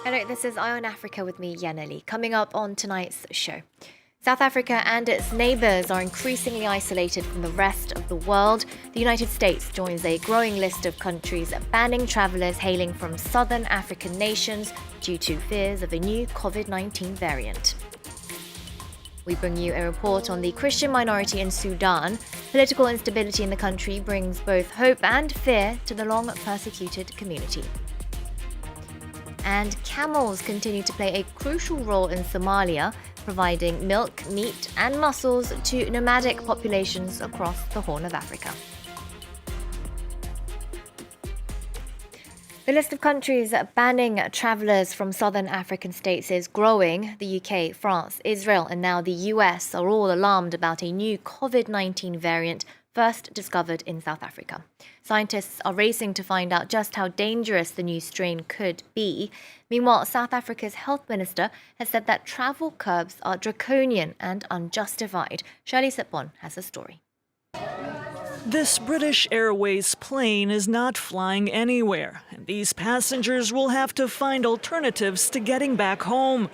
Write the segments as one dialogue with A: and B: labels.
A: Hello, this is Eye on Africa with me, Yaneli. Coming up on tonight's show. South Africa and its neighbours are increasingly isolated from the rest of the world. The United States joins a growing list of countries banning travellers hailing from southern African nations due to fears of a new Covid-19 variant. We bring you a report on the Christian minority in Sudan. Political instability in the country brings both hope and fear to the long-persecuted community. And camels continue to play a crucial role in Somalia, providing milk, meat and mussels to nomadic populations across the Horn of Africa. The list of countries banning travellers from southern African states is growing. The UK, France, Israel and now the US are all alarmed about a new Covid-19 variant first discovered in South Africa. Scientists are racing to find out just how dangerous the new strain could be. Meanwhile, South Africa's health minister has said that travel curbs are draconian and unjustified. Shirley Sipon has a story.
B: This British Airways plane is not flying anywhere, and these passengers will have to find alternatives to getting back home.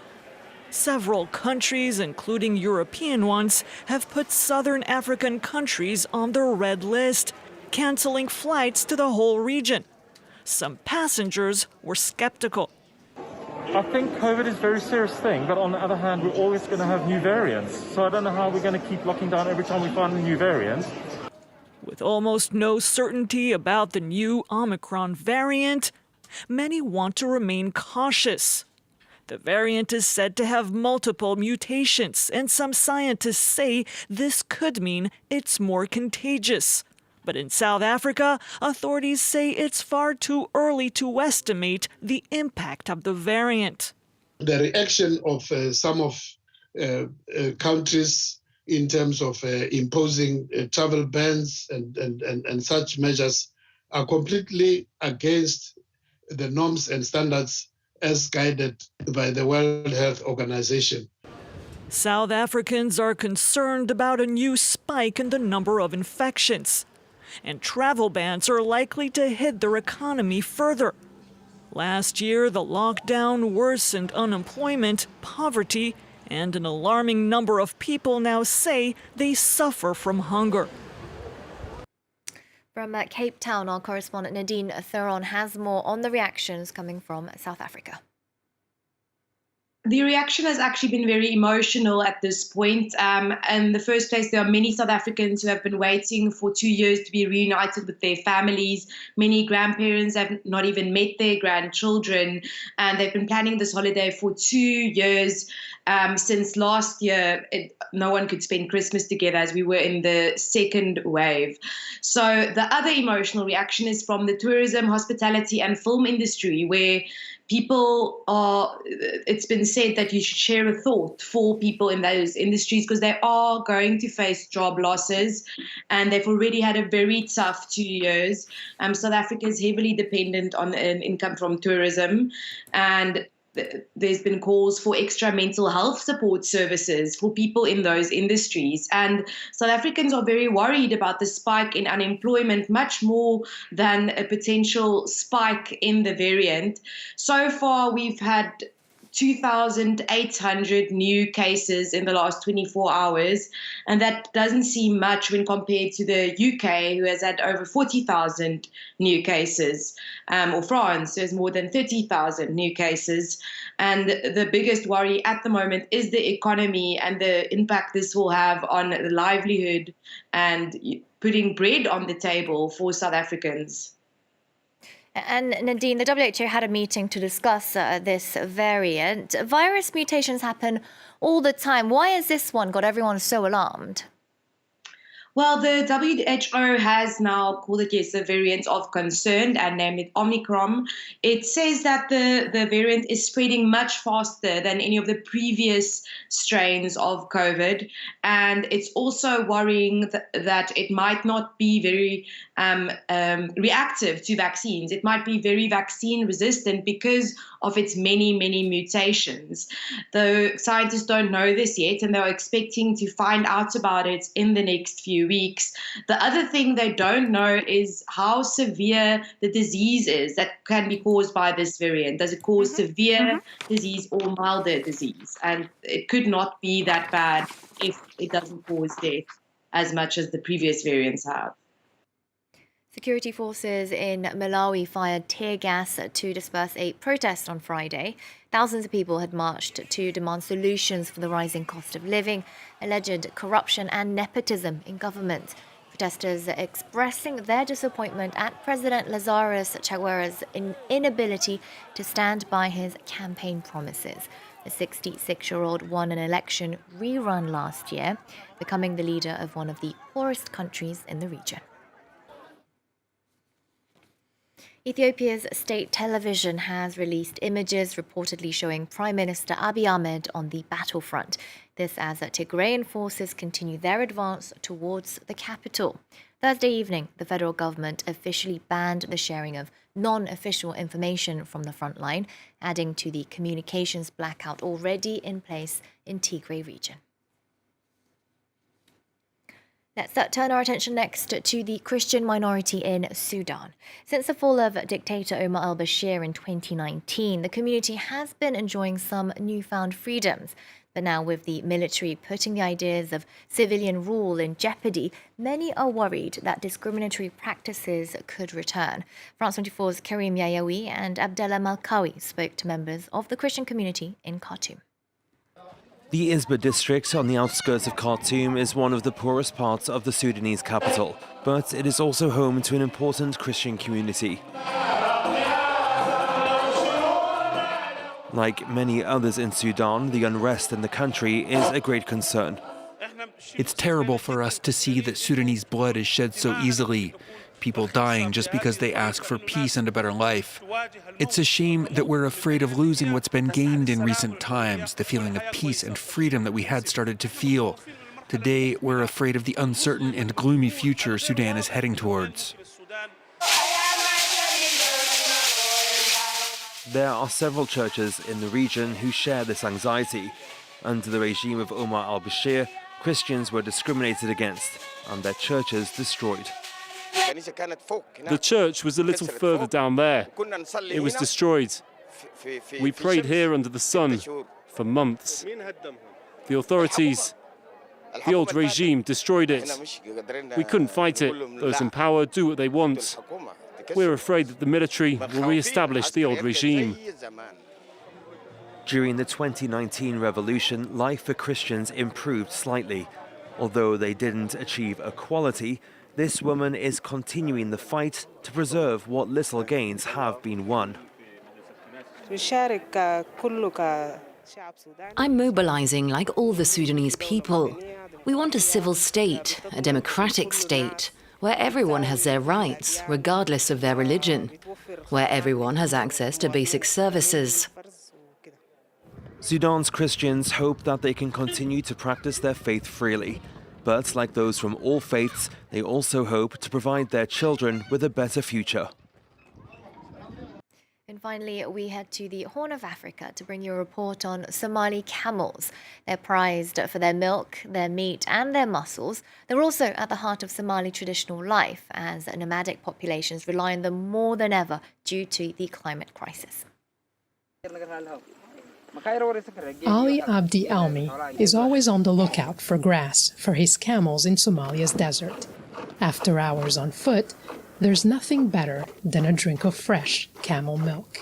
B: Several countries, including European ones, have put southern African countries on their red list, canceling flights to the whole region. Some passengers were skeptical.
C: I think COVID is a very serious thing, but on the other hand, we're always going to have new variants. So I don't know how we're going to keep locking down every time we find a new variant.
B: With almost no certainty about the new Omicron variant, many want to remain cautious. The variant is said to have multiple mutations, and some scientists say this could mean it's more contagious. But in South Africa, authorities say it's far too early to estimate the impact of the variant.
D: The reaction of some of countries in terms of imposing travel bans and such measures are completely against the norms and standards as guided by the World Health Organization.
B: South Africans are concerned about a new spike in the number of infections, and travel bans are likely to hit their economy further. Last year, the lockdown worsened unemployment, poverty, and an alarming number of people now say they suffer from hunger.
A: From Cape Town, our correspondent Nadine Thuron has more on the reactions coming from South Africa.
E: The reaction has actually been very emotional at this point. In the first place, there are many South Africans who have been waiting for 2 years to be reunited with their families. Many grandparents have not even met their grandchildren, and they've been planning this holiday for 2 years. Since last year, no one could spend Christmas together as we were in the second wave. So the other emotional reaction is from the tourism, hospitality and film industry, where people are, it's been said that you should share a thought for people in those industries because they are going to face job losses and they've already had a very tough 2 years. South Africa is heavily dependent on income from tourism, and there's been calls for extra mental health support services for people in those industries. And South Africans are very worried about the spike in unemployment, much more than a potential spike in the variant. So far, we've had 2,800 new cases in the last 24 hours, and that doesn't seem much when compared to the UK, who has had over 40,000 new cases, or France, who has more than 30,000 new cases. And the biggest worry at the moment is the economy and the impact this will have on the livelihood and putting bread on the table for South Africans.
A: And Nadine, the WHO had a meeting to discuss this variant. Virus mutations happen all the time. Why has this one got everyone so alarmed?
E: Well, the WHO has now called it, yes, a variant of concern and named it Omicron. It says that the variant is spreading much faster than any of the previous strains of COVID. And it's also worrying that it might not be very reactive to vaccines. It might be very vaccine resistant because of its many, many mutations. The scientists don't know this yet, and they're expecting to find out about it in the next few few weeks. The other thing they don't know is how severe the disease is that can be caused by this variant. Does it cause severe disease or milder disease? And it could not be that bad if it doesn't cause death as much as the previous variants have.
A: Security forces in Malawi fired tear gas to disperse a protest on Friday. Thousands of people had marched to demand solutions for the rising cost of living, alleged corruption and nepotism in government. Protesters expressing their disappointment at President Lazarus Chakwera's inability to stand by his campaign promises. The 66-year-old won an election rerun last year, becoming the leader of one of the poorest countries in the region. Ethiopia's state television has released images reportedly showing Prime Minister Abiy Ahmed on the battlefront. This as Tigrayan forces continue their advance towards the capital. Thursday evening, the federal government officially banned the sharing of non-official information from the front line, adding to the communications blackout already in place in Tigray region. Let's turn our attention next to the Christian minority in Sudan. Since the fall of dictator Omar al-Bashir in 2019, the community has been enjoying some newfound freedoms. But now with the military putting the ideas of civilian rule in jeopardy, many are worried that discriminatory practices could return. France 24's Karim Yayawi and Abdallah Malkawi spoke to members of the Christian community in Khartoum.
F: The Isba district on the outskirts of Khartoum is one of the poorest parts of the Sudanese capital, but it is also home to an important Christian community. Like many others in Sudan, the unrest in the country is a great concern.
G: It's terrible for us to see that Sudanese blood is shed so easily, people dying just because they ask for peace and a better life. It's a shame that we're afraid of losing what's been gained in recent times, the feeling of peace and freedom that we had started to feel. Today, we're afraid of the uncertain and gloomy future Sudan is heading towards.
F: There are several churches in the region who share this anxiety. Under the regime of Omar al-Bashir, Christians were discriminated against and their churches destroyed.
H: The church was a little further down there. It was destroyed. We prayed here under the sun for months. The authorities, the old regime, destroyed it. We couldn't fight it. Those in power do what they want. We're afraid that the military will re-establish the old regime.
F: During the 2019 revolution, life for Christians improved slightly. Although they didn't achieve equality, this woman is continuing the fight to preserve what little gains have been won.
I: I'm mobilizing like all the Sudanese people. We want a civil state, a democratic state, where everyone has their rights, regardless of their religion, where everyone has access to basic services.
F: Sudan's Christians hope that they can continue to practice their faith freely. But like those from all faiths, they also hope to provide their children with a better future.
A: And finally, we head to the Horn of Africa to bring you a report on Somali camels. They're prized for their milk, their meat and their muscles. They're also at the heart of Somali traditional life, as nomadic populations rely on them more than ever due to the climate crisis.
J: Ali Abdi Almi is always on the lookout for grass for his camels in Somalia's desert. After hours on foot, there's nothing better than a drink of fresh camel milk.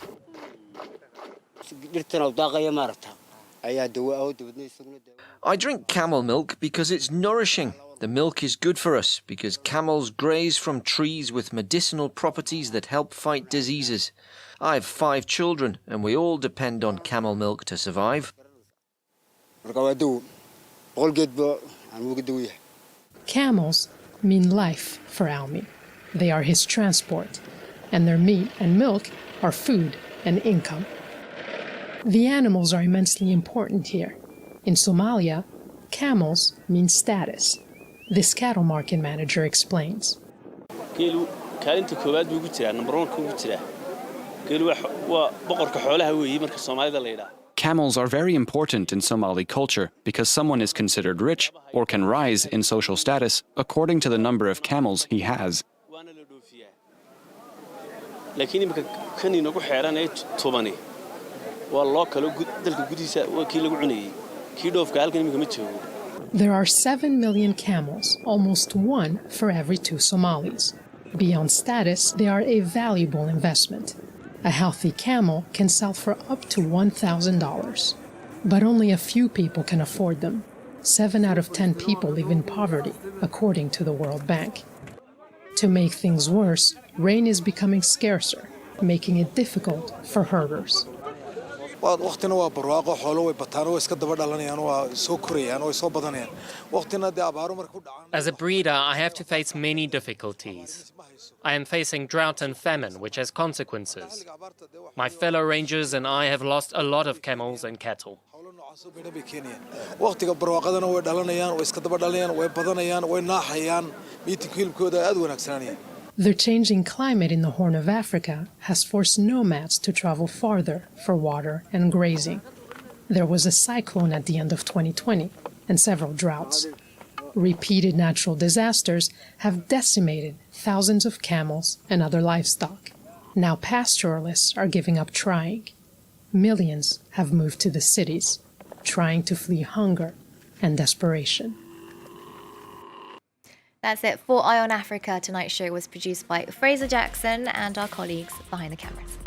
K: I drink camel milk because it's nourishing. The milk is good for us because camels graze from trees with medicinal properties that help fight diseases. I have 5 children and we all depend on camel milk to survive.
J: Camels mean life for Almi. They are his transport, and their meat and milk are food and income. The animals are immensely important here. In Somalia, camels mean status. This cattle market manager explains.
L: Camels are very important in Somali culture because someone is considered rich or can rise in social status according to the number of camels he has.
J: There are 7 million camels, almost one for every 2 Somalis. Beyond status, they are a valuable investment. A healthy camel can sell for up to $1,000. But only a few people can afford them. 7 out of 10 people live in poverty, according to the World Bank. To make things worse, rain is becoming scarcer, making it difficult for herders.
M: As a breeder, I have to face many difficulties. I am facing drought and famine, which has consequences. My fellow rangers and I have lost a lot of camels and cattle.
J: The changing climate in the Horn of Africa has forced nomads to travel farther for water and grazing. There was a cyclone at the end of 2020 and several droughts. Repeated natural disasters have decimated thousands of camels and other livestock. Now pastoralists are giving up trying. Millions have moved to the cities, trying to flee hunger and desperation.
A: That's it for Eye on Africa. Tonight's show was produced by Fraser Jackson and our colleagues behind the cameras.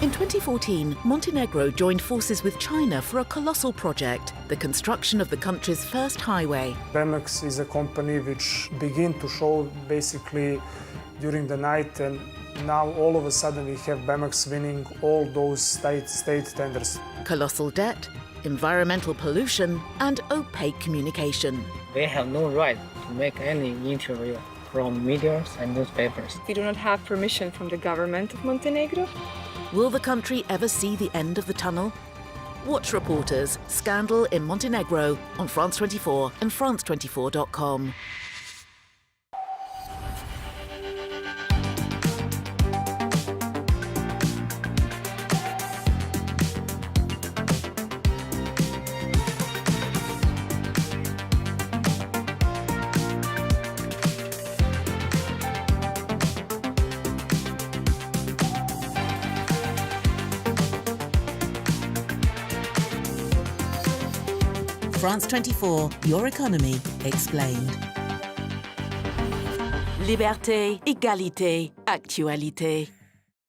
N: In 2014, Montenegro joined forces with China for a colossal project, the construction of the country's first highway.
O: Pemex is a company which began to show basically during the night, and now all of a sudden we have Pemex winning all those state tenders.
N: Colossal debt, environmental pollution, and opaque communication.
P: They have no right to make any interview from media and newspapers.
Q: We do not have permission from the government of Montenegro.
N: Will the country ever see the end of the tunnel? Watch Reporters, Scandal in Montenegro on France 24 and France24.com. France 24, your economy explained. Liberté, égalité, actualité.